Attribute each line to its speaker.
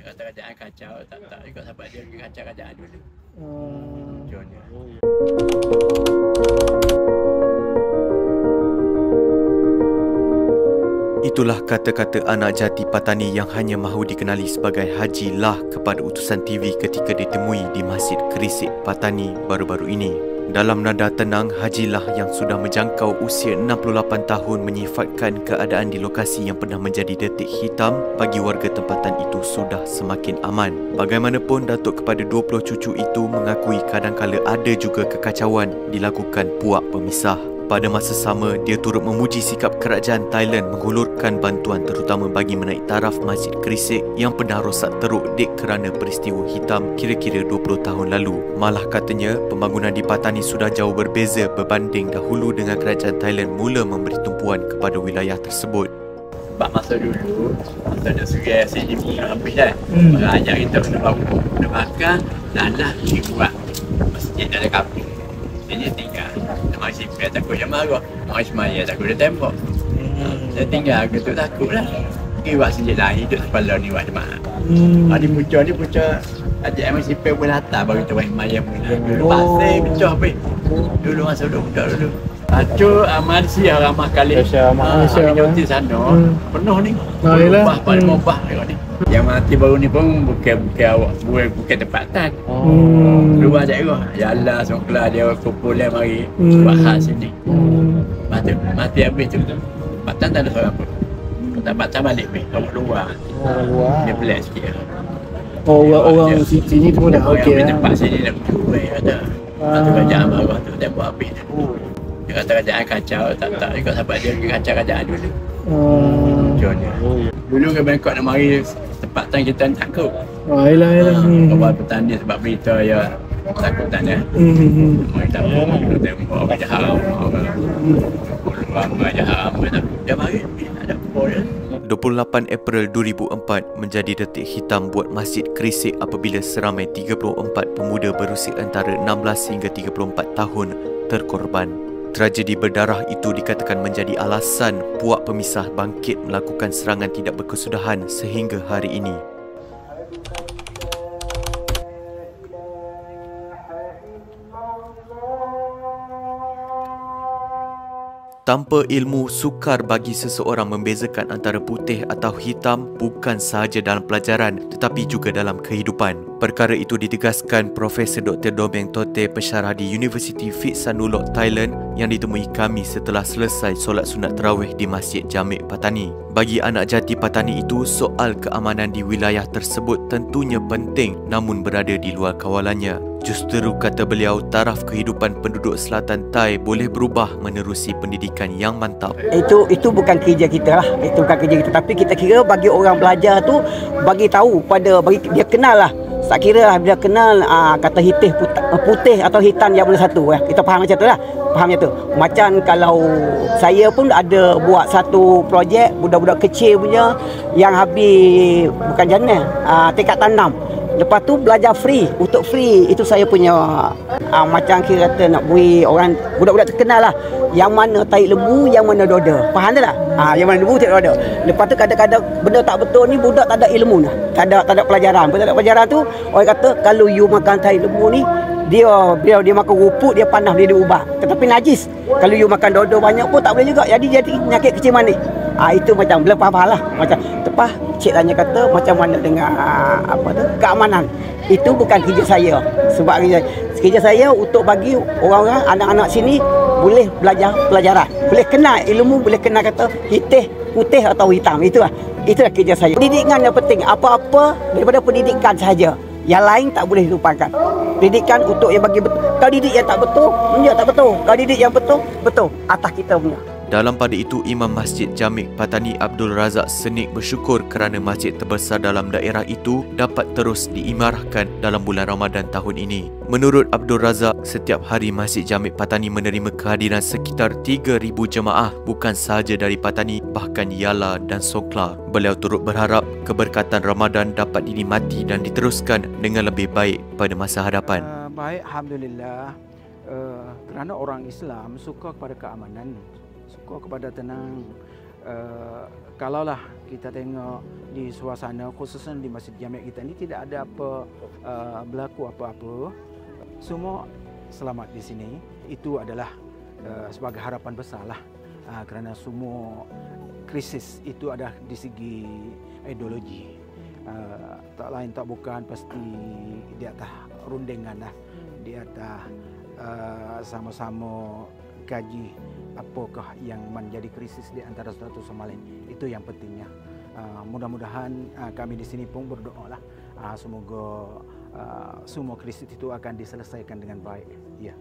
Speaker 1: Kata kerajaan kacau, tak ikut sampai dia pergi kacau kerajaan dulu. Contohnya.
Speaker 2: Itulah kata-kata anak jati Patani yang hanya mahu dikenali sebagai Haji Lah kepada utusan TV ketika ditemui di Masjid Kerisik Patani baru-baru ini. Dalam nada tenang, Haji Lah yang sudah menjangkau usia 68 tahun menyifatkan keadaan di lokasi yang pernah menjadi detik hitam bagi warga tempatan itu sudah semakin aman. Bagaimanapun, Datuk kepada 20 cucu itu mengakui kadangkala ada juga kekacauan dilakukan puak pemisah. Pada masa sama, dia turut memuji sikap kerajaan Thailand menghulurkan bantuan terutama bagi menaik taraf Masjid Kerisik yang pernah rosak teruk dek kerana peristiwa hitam kira-kira 20 tahun lalu. Malah katanya, pembangunan di Patani sudah jauh berbeza berbanding dahulu dengan kerajaan Thailand mula memberi tumpuan kepada wilayah tersebut.
Speaker 1: Sebab masa dulu, masa ada sungai sini pun habis dah. Orang ajak kita kena bangun, kena makan, nanah dibuat masjid ada kampung. Dia tinggal. Orang sipil takut dia marah. Orang Ismail takut dia tembak. Dia tinggal ke tu takutlah. Pergi buat sejid lain, duduk kepala ni buat jemaah. Ni pucuk ajak orang sipil pun datang bagi tu orang Ismail mula. Dulu pasir, pecah habis. Dulu masa budak dulu. Acuk amal siar ramah kali. Kami nyoti sana. Penuh ni. Ubah pada ubah ni. Yang mati baru ni pun bukan awak bukan tempatan. Luar daerah. Yalah Songkla dia kumpulan mari buat hal sini. Mati habis tu. Tempatan tak ada seorang pun. Tempatan balik weh. Awak luar. Dia pelik sikit.
Speaker 3: Orang sini tu pun dah okey lah.
Speaker 1: Tempat sini dah berjual ada. Lepas tu kerajaan marah tu tembak habis tu. Dia kata kerajaan kacau, tak ikut sampai dia pergi kacau kerajaan dulu. Contohnya. Dulu ke Bangkok nak mari tempatan kita takut.
Speaker 3: Yelah.
Speaker 1: Bawa petani sebab berita ya takut tanya. Mari tak mau kita tembak orang jahat. Orang jahat dia mari ada apa
Speaker 2: 28 April 2004 menjadi detik hitam buat Masjid Kerisik apabila seramai 34 pemuda berusia antara 16 hingga 34 tahun terkorban. Tragedi berdarah itu dikatakan menjadi alasan puak pemisah bangkit melakukan serangan tidak berkesudahan sehingga hari ini. Tanpa ilmu, sukar bagi seseorang membezakan antara putih atau hitam bukan sahaja dalam pelajaran tetapi juga dalam kehidupan. Perkara itu ditegaskan Profesor Dr. Domeng Tote, pensyarah di Universiti Phitsanulok Thailand yang ditemui kami setelah selesai solat sunat tarawih di Masjid Jamik Patani. Bagi anak jati Patani itu, soal keamanan di wilayah tersebut tentunya penting namun berada di luar kawalannya. Justeru kata beliau, taraf kehidupan penduduk Selatan Thai boleh berubah menerusi pendidikan yang mantap.
Speaker 4: Itu bukan kerja kita lah. Itu bukan kerja kita. Tapi kita kira bagi orang belajar tu bagi tahu bagi dia kenal lah. Tak kira lah dia kenal kata putih atau hitam yang mana satu. Kita faham macam tu lah. Faham macam tu. Macam kalau saya pun ada buat satu projek budak-budak kecil punya yang habis bukan jana tekad tanam. Lepas tu belajar free, untuk free. Itu saya punya macam kira kata nak beri orang budak-budak terkenal lah. Yang mana tahi lembu, yang mana doda. Faham tak? Yang mana lembu, tak doda. Lepas tu kadang-kadang benda tak betul ni budak tak ada ilmu lah. Tak ada pelajaran. Tak ada pelajaran tu orang kata kalau you makan tahi lembu ni dia makan rupuk, dia panas, dia diubah. Tetapi najis. Kalau you makan dodo banyak pun tak boleh juga. Jadi penyakit kecil manis. Itu macam belum faham lah. Macam tepat cik tanya kata macam mana dengan keamanan. Itu bukan kerja saya. Sebab kerja saya untuk bagi orang-orang anak-anak sini boleh belajar pelajaran, boleh kenal ilmu, boleh kenal kata putih atau hitam. Itulah kerja saya. Pendidikan yang penting. Apa-apa daripada pendidikan sahaja. Yang lain tak boleh dilupakan. Pendidikan untuk yang bagi betul. Kalau didik yang tak betul, dia tak betul. Kalau didik yang betul atas kita punya.
Speaker 2: Dalam pada itu, Imam Masjid Jamik Patani Abdul Razak Senik bersyukur kerana masjid terbesar dalam daerah itu dapat terus diimarahkan dalam bulan Ramadan tahun ini. Menurut Abdul Razak, setiap hari Masjid Jamik Patani menerima kehadiran sekitar 3,000 jemaah bukan sahaja dari Patani, bahkan Yala dan Songkla. Beliau turut berharap keberkatan Ramadan dapat dinikmati dan diteruskan dengan lebih baik pada masa hadapan.
Speaker 5: Baik, Alhamdulillah. Kerana orang Islam suka kepada keamanan, suka kepada tenang. kalaulah kita tengok di suasana khususnya di Masjid Jami' kita ini tidak ada apa berlaku apa-apa, semua selamat di sini. Itu adalah sebagai harapan besar lah, kerana semua krisis itu ada di segi ideologi, tak lain tak bukan pasti di atas rundengan lah, di atas sama-sama kaji apakah yang menjadi krisis di antara satu sama lain. Itu yang pentingnya. Mudah-mudahan kami di sini pun berdoa lah, semoga semua krisis itu akan diselesaikan dengan baik. Ya.